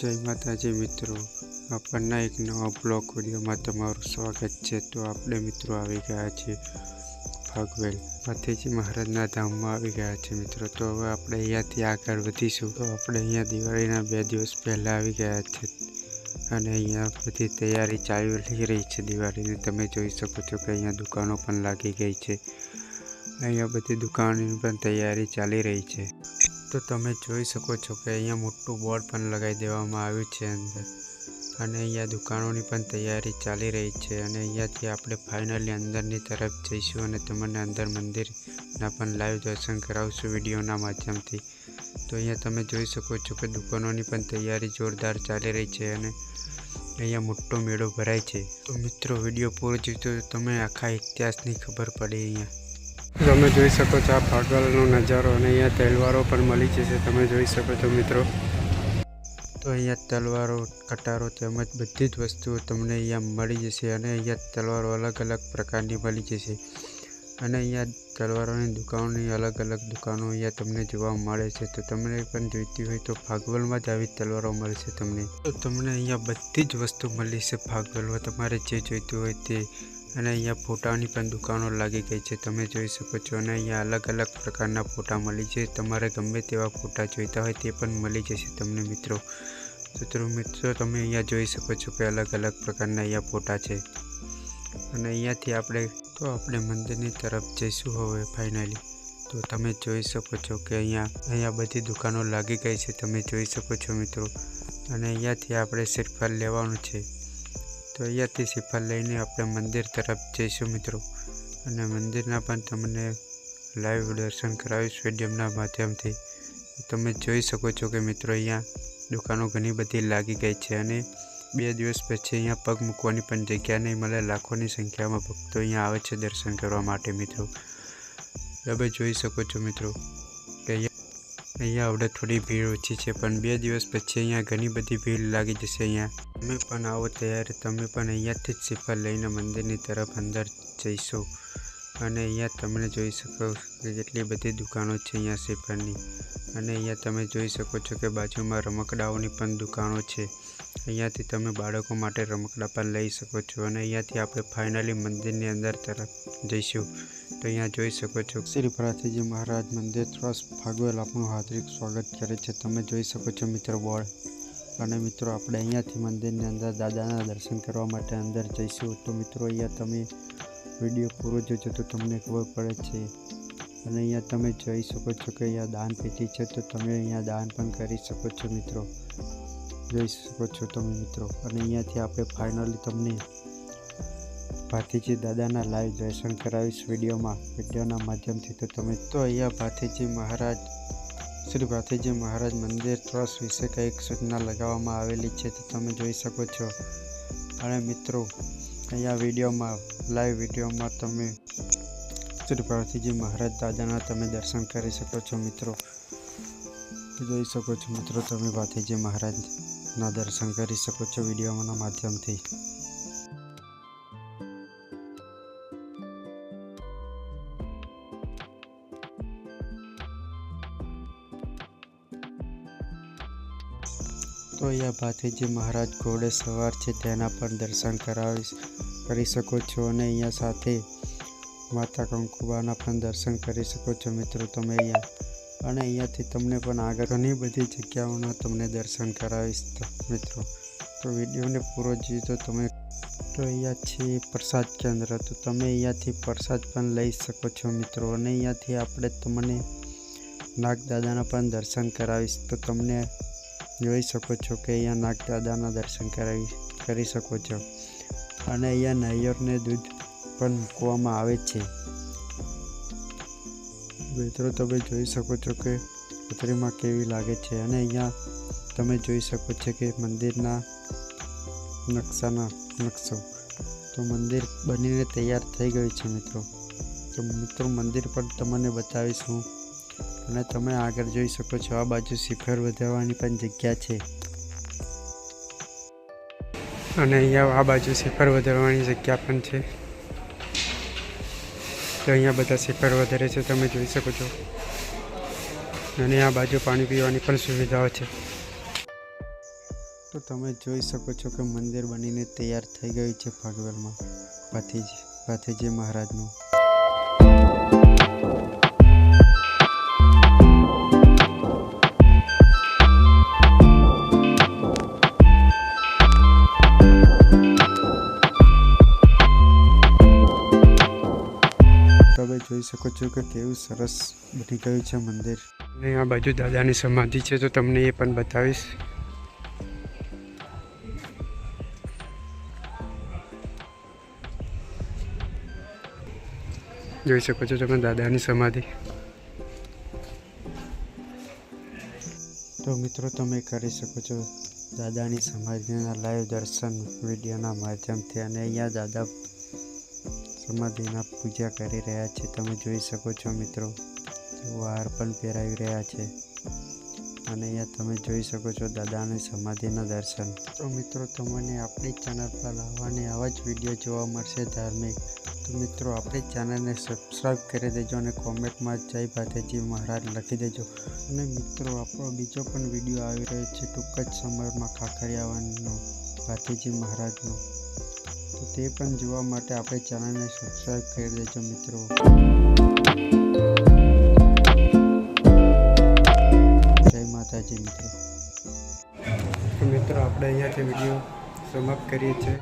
જય માતાજી મિત્રો, આપણના એક નવા બ્લોગ વિડીયોમાં તમારું સ્વાગત છે। તો આપણે મિત્રો આવી ગયા છીએ ભાગવેલ ભાથીજી મહારાજના ધામમાં આવી ગયા છે મિત્રો। તો હવે આપણે અહીંયાથી આગળ વધીશું। તો આપણે અહીંયા દિવાળીના 2 દિવસ પહેલાં આવી ગયા છે અને અહીંયા બધી તૈયારી ચાલી રહી છે દિવાળીની। તમે જોઈ શકો છો કે અહીંયા દુકાનો પણ લાગી ગઈ છે। અહીંયા બધી દુકાનોની પણ તૈયારી ચાલી રહી છે। તો તમે જોઈ શકો છો કે અહીંયા મોટું બોર્ડ પણ લગાવી દેવામાં આવ્યું છે અંદર, અને અહીંયા દુકાનોની પણ તૈયારી ચાલી રહી છે। અને અહીંયાથી આપણે ફાઇનલી અંદરની તરફ જઈશું અને તમને અંદર મંદિરના પણ લાઈવ દર્શન કરાવશું વિડીયોના માધ્યમથી। તો અહીંયા તમે જોઈ શકો છો કે દુકાનોની પણ તૈયારી જોરદાર ચાલી રહી છે અને અહીંયા મોટો મેળો ભરાય છે। તો મિત્રો વિડીયો પૂરો જોઈતો તમે આખા ઇતિહાસની ખબર પડે। અહીંયા તમે જોઈ શકો છો આ ભાગવેલનો નજારો, અને અહીંયા તલવારો પણ મળી જશે। તમે જોઈ શકો છો મિત્રો, તો અહીંયા તલવારો, કટારો તેમજ બધી જ વસ્તુઓ તમને અહીંયા મળી જશે। અને અહીંયા તલવારો અલગ અલગ પ્રકારની મળી જશે, અને અહીંયા તલવારોની દુકાનોની અલગ અલગ દુકાનો અહીંયા તમને જોવા મળે છે। તો તમને પણ જોઈતી હોય તો ભાગવેલમાં જ આવી તલવારો મળશે તમને। તો તમને અહીંયા બધી જ વસ્તુ મળી છે ભાગવેલમાં, તમારે જે જોઈતું હોય તે। અને અહીંયા ફોટાની પણ દુકાનો લાગી ગઈ છે, તમે જોઈ શકો છો। અને અહીંયા અલગ અલગ પ્રકારના ફોટા મળી છે, તમારે ગમે તેવા ફોટા જોઈતા હોય તે પણ મળી જશે તમને મિત્રો। તો મિત્રો તમે અહીંયા જોઈ શકો છો કે અલગ અલગ પ્રકારના અહીંયા ફોટા છે। અને અહીંયાથી આપણે મંદિરની તરફ જઈશું હવે ફાઇનલી। તો તમે જોઈ શકો છો કે અહીંયા બધી દુકાનો લાગી ગઈ છે, તમે જોઈ શકો છો મિત્રો। અને અહીંયાથી આપણે શ્રીફળ લેવાનું છે, તો અહીંયાથી શ્રીફળ લઈને આપણે મંદિર તરફ જઈશું મિત્રો। અને મંદિરના પણ તમને લાઈવ દર્શન કરાવીશ વિડીયોના માધ્યમથી। તમે જોઈ શકો છો કે મિત્રો અહીંયા દુકાનો ઘણી બધી લાગી ગઈ છે, અને 2 દિવસ પછી અહીંયા પગ મૂકવાની પણ જગ્યા નહીં મળે। લાખોની સંખ્યામાં ભક્તો અહીંયા આવે છે દર્શન કરવા માટે મિત્રો। તમે જોઈ શકો છો મિત્રો કે અહીંયા હવે થોડી ભીડ ઓછી છે, પણ 2 દિવસ પછી અહીંયા ઘણી બધી ભીડ લાગી જશે। અહીંયા તમે પણ આવો તૈયારી, તમે પણ અહીંયાથી જ શ્રીફળ લઈને મંદિરની તરફ અંદર જઈશું। અને અહીંયા તમને જોઈ શકો કે કેટલી બધી દુકાનો છે અહીંયા શ્રીફળની। અને અહીંયા તમે જોઈ શકો છો કે બાજુમાં રમકડાઓની પણ દુકાનો છે, અહીંયાથી તમે બાળકો માટે રમકડા પણ લઈ શકો છો। અને અહીંયાથી આપણે ફાઇનલી મંદિરની અંદર તરફ જઈશું। તો અહીંયા જોઈ શકો છો શ્રી ભાથીજી મહારાજ મંદિર ટ્રસ્ટ ભાગવેલ આપનું હાર્દિક સ્વાગત કરે છે। તમે જોઈ શકો છો મિત્રો બોર્ડ। અને મિત્રો આપણે અહીંયાથી મંદિરની અંદર દાદાના દર્શન કરવા માટે અંદર જઈશું। તો મિત્રો અહીંયા તમે વિડીયો પૂરો જોજો તો તમને ખબર પડે છે। અને અહીંયા તમે જોઈ શકો છો કે અહીંયા દાન પેટી છે, તો તમે અહીંયા દાન પણ કરી શકો છો મિત્રો, જોઈ શકો છો તમે મિત્રો। અને અહીંયાથી આપણે ફાઇનલી તમને ભાથીજી દાદાના લાઈવ દર્શન કરાવીશ વિડીયોના માધ્યમથી। તો અહીંયા શ્રી ભાથીજી મહારાજ મંદિર ટ્રસ્ટ વિશે કંઈક સૂચના લગાવવામાં આવેલી છે, તો તમે જોઈ શકો છો। અને મિત્રો અહીંયા લાઈવ વિડીયોમાં તમે શ્રી ભાથીજી મહારાજ દાદાના તમે દર્શન કરી શકો છો મિત્રો, જોઈ શકો છો મિત્રો। તમે ભાથીજી મહારાજના દર્શન કરી શકો છો વિડીયોના માધ્યમથી। તો અહીંયા ભાથીજી મહારાજ ઘોડે સવાર છે તેના પણ દર્શન કરી શકો છો। અને અહીંયા સાથે માતા કંકુબાના પણ દર્શન કરી શકો છો મિત્રો તમે અહીંયા। અને અહીંયાથી તમને પણ આગળ ઘણી બધી જગ્યાઓના તમને દર્શન કરાવીશ મિત્રો। તો વિડીયોને પૂરો જોઈએ તો અહીંયા છે પ્રસાદ કેન્દ્ર, તો તમે અહીંયાથી પ્રસાદ પણ લઈ શકો છો મિત્રો। અને અહીંયાથી આપણે તમને નાગદાદાના પણ દર્શન કરાવીશ, તો તમને જોઈ શકો છો કે અહીંયા નાગદાદાના દર્શન કરી શકો છો। અને અહીંયા નારિયેળને દૂધ પણ મૂકવામાં આવે છે મિત્રો, તમે જોઈ શકો છો કે પ્રતિમા કેવી લાગે છે। અને અહીંયા તમે જોઈ શકો છો કે મંદિરના નકશો, તો મંદિર બનીને તૈયાર થઈ ગયું છે મિત્રો। તો મિત્રો મંદિર પણ તમને બતાવીશ હું। અને તમે આગળ જોઈ શકો છો આ બાજુ શ્રીફળ વધારવાની પણ જગ્યા છે, અને અહીંયા આ બાજુ શ્રીફળ વધારવાની જગ્યા પણ છે। તો અહીંયા બધા શ્રીફળ વધારે છે, તમે જોઈ શકો છો। અને આ બાજુ પાણી પીવાની પણ સુવિધાઓ છે। તો તમે જોઈ શકો છો કે મંદિર બનીને તૈયાર થઈ ગયું છે ભાગવેલમાં ભાથીજી મહારાજનું. તમે જોઈ શકો છો કે કેવું સરસ બની ગયું છે મંદિર. અને આ બાજુ દાદાની સમાધિ છે, તો તમને એ પણ બતાવીશ. જોઈ શકો છો તમે દાદાની સમાધિ. તો મિત્રો તમે કરી શકો છો દાદાની સમાધિના લાઈવ દર્શન વિડીયોના માધ્યમથી. અને અહીંયા દાદા સમાધિના પૂજા કરી રહ્યા છે, તમે જોઈ શકો છો મિત્રો. હાર પણ પહેરાવી રહ્યા છે અને અહીંયા તમે જોઈ શકો છો દાદાની સમાધિના દર્શન. તો મિત્રો તમને આપણી ચેનલ પર આવવાની આવા જ વિડીયો જોવા મળશે ધાર્મિક. તો મિત્રો આપણી ચેનલને સબસ્ક્રાઈબ કરી દેજો અને કોમેન્ટમાં જય ભાથીજી મહારાજ લખી દેજો. અને મિત્રો આપણો બીજો પણ વિડીયો આવી રહ્યો છે ટૂંક જ સમયમાં કાંકરિયાવાનો ભાથીજી મહારાજનો. તો તે પણ જોવા માટે આપણી ચેનલને સબસ્ક્રાઈબ કરી દેજો મિત્રો. જય માતાજી મિત્રો. તો મિત્રો આપણે અહીંયાથી વિડીયો સમાપ્ત કરીએ છીએ.